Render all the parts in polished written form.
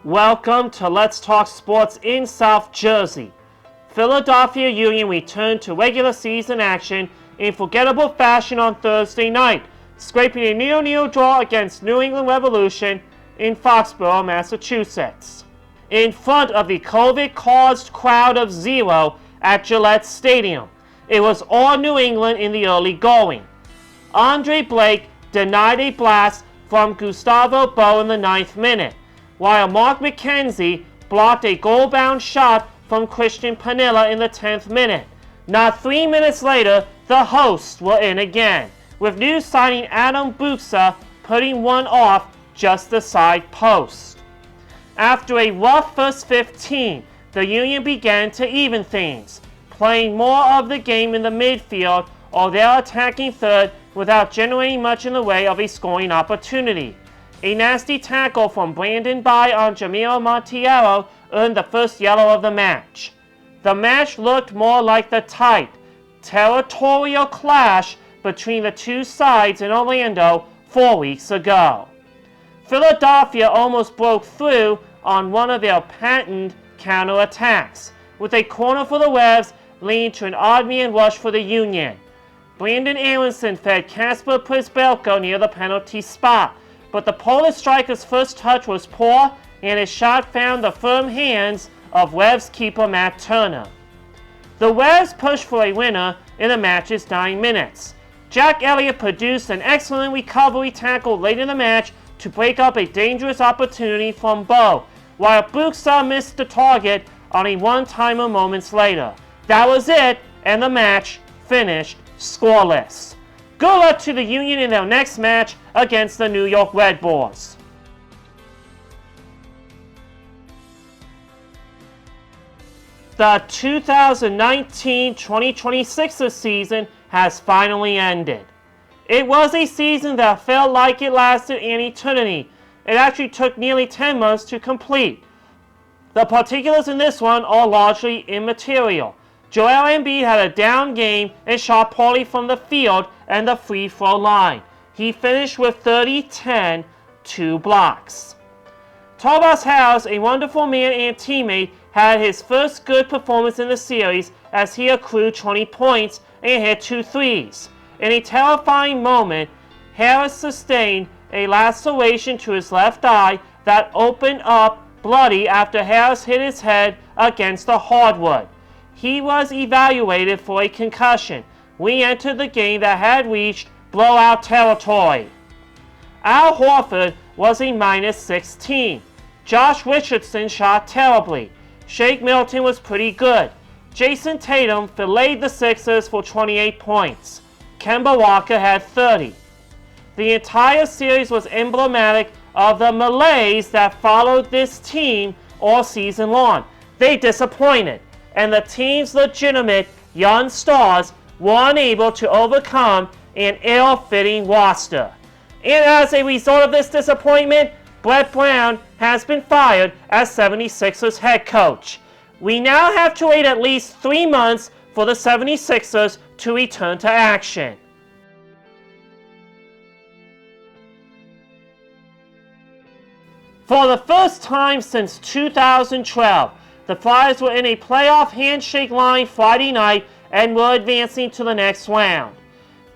Welcome to Let's Talk Sports in South Jersey. Philadelphia Union returned to regular season action in forgettable fashion on Thursday night, scraping a 0-0 draw against New England Revolution in Foxborough, Massachusetts, in front of the COVID-caused crowd of 0 at Gillette Stadium. It was all New England in the early going. Andre Blake denied a blast from Gustavo Bo in the 9th minute, while Mark McKenzie blocked a goal-bound shot from Christian Panilla in the 10th minute. Not 3 minutes later, the hosts were in again, with new signing Adam Buksa putting one off just the side post. After a rough first 15, the Union began to even things, playing more of the game in the midfield or their attacking third without generating much in the way of a scoring opportunity. A nasty tackle from Brandon By on Jamiro Montiero earned the first yellow of the match. The match looked more like the tight, territorial clash between the two sides in Orlando 4 weeks ago. Philadelphia almost broke through on one of their patented counterattacks, with a corner for the Revs leading to an odd man rush for the Union. Brandon Aronson fed Kasper Przybylko near the penalty spot, but the Polish striker's first touch was poor and his shot found the firm hands of Revs keeper Matt Turner. The Revs pushed for a winner in the match's 9 minutes. Jack Elliott produced an excellent recovery tackle late in the match to break up a dangerous opportunity from Bo, while Buksa missed the target on a one-timer moments later. That was it, and the match finished scoreless. Good luck to the Union in their next match against the New York Red Bulls. The 2019-2026 season has finally ended. It was a season that felt like it lasted an eternity. It actually took nearly 10 months to complete. The particulars in this one are largely immaterial. Joel Embiid had a down game and shot poorly from the field and the free throw line. He finished with 30-10, 2 blocks. Tobias Harris, a wonderful man and teammate, had his first good performance in the series as he accrued 20 points and hit 2 threes. In a terrifying moment, Harris sustained a laceration to his left eye that opened up bloody after Harris hit his head against the hardwood. He was evaluated for a concussion. We entered the game that had reached blowout territory. Al Horford was a -16. Josh Richardson shot terribly. Shake Milton was pretty good. Jason Tatum filleted the Sixers for 28 points. Kemba Walker had 30. The entire series was emblematic of the malaise that followed this team all season long. They disappointed, and the team's legitimate young stars were unable to overcome an ill-fitting roster. And as a result of this disappointment, Brett Brown has been fired as 76ers head coach. We now have to wait at least 3 months for the 76ers to return to action. For the first time since 2012, the Flyers were in a playoff handshake line Friday night and were advancing to the next round,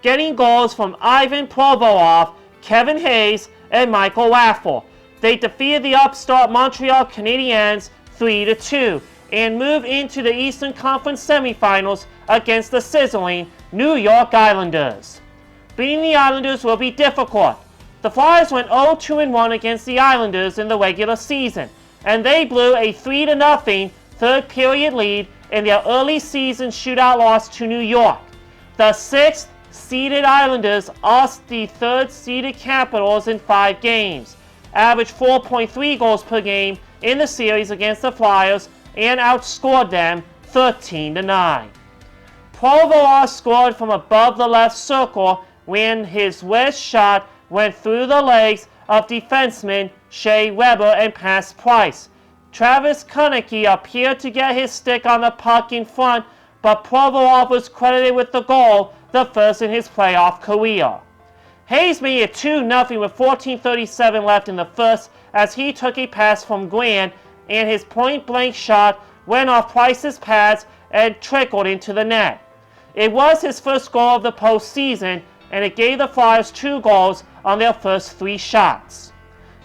getting goals from Ivan Provorov, Kevin Hayes, and Michael Raffle. They defeated the upstart Montreal Canadiens 3-2 and moved into the Eastern Conference semifinals against the sizzling New York Islanders. Beating the Islanders will be difficult. The Flyers went 0-2-1 against the Islanders in the regular season, and they blew a 3-0 third-period lead in their early season shootout loss to New York. The 6th-seeded Islanders lost the 3rd-seeded Capitals in 5 games, averaged 4.3 goals per game in the series against the Flyers, and outscored them 13-9. Provorov scored from above the left circle when his wrist shot went through the legs of defenseman Shea Weber and past Price. Travis Konecny appeared to get his stick on the puck in front, but Provorov was credited with the goal, the first in his playoff career. Hayes made it 2-0 with 14:37 left in the first as he took a pass from Grant and his point-blank shot went off Price's pads and trickled into the net. It was his first goal of the postseason, and it gave the Flyers 2 goals on their first 3 shots.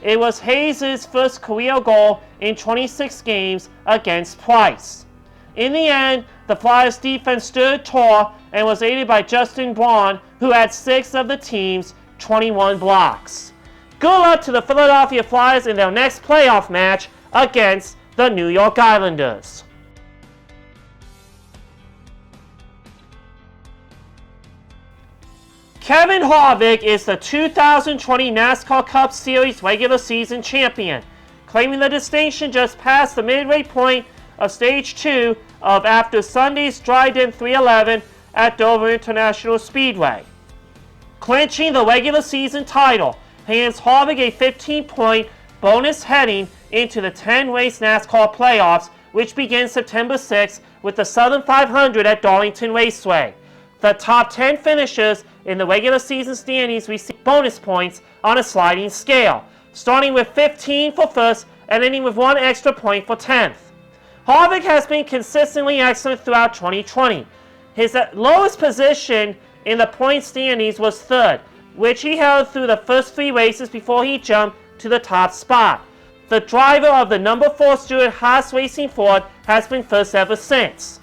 It was Hayes' first career goal in 26 games against Price. In the end, the Flyers defense stood tall and was aided by Justin Braun, who had 6 of the team's 21 blocks. Good luck to the Philadelphia Flyers in their next playoff match against the New York Islanders. Kevin Harvick is the 2020 NASCAR Cup Series regular season champion, claiming the distinction just past the midway point of Stage 2 of after Sunday's Dryden 311 at Dover International Speedway. Clinching the regular season title hands Harvick a 15-point bonus heading into the 10-race NASCAR playoffs, which begin September 6th with the Southern 500 at Darlington Raceway. The top 10 finishers in the regular season standings receive bonus points on a sliding scale, starting with 15 for first and ending with 1 extra point for 10th. Harvick has been consistently excellent throughout 2020. His lowest position in the point standings was 3rd, which he held through the first 3 races before he jumped to the top spot. The driver of the number 4 Stewart Haas Racing Ford has been first ever since.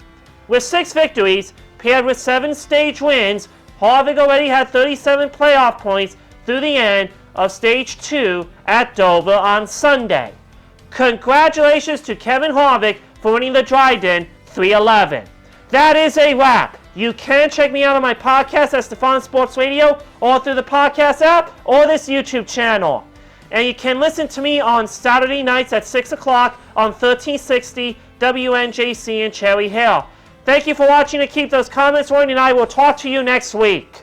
With 6 victories, paired with 7 stage wins, Harvick already had 37 playoff points through the end of Stage 2 at Dover on Sunday. Congratulations to Kevin Harvick for winning the Dryden 311. That is a wrap. You can check me out on my podcast at Stefan Sports Radio or through the podcast app or this YouTube channel. And you can listen to me on Saturday nights at 6 o'clock on 1360 WNJC in Cherry Hill. Thank you for watching and keep those comments rolling, and I will talk to you next week.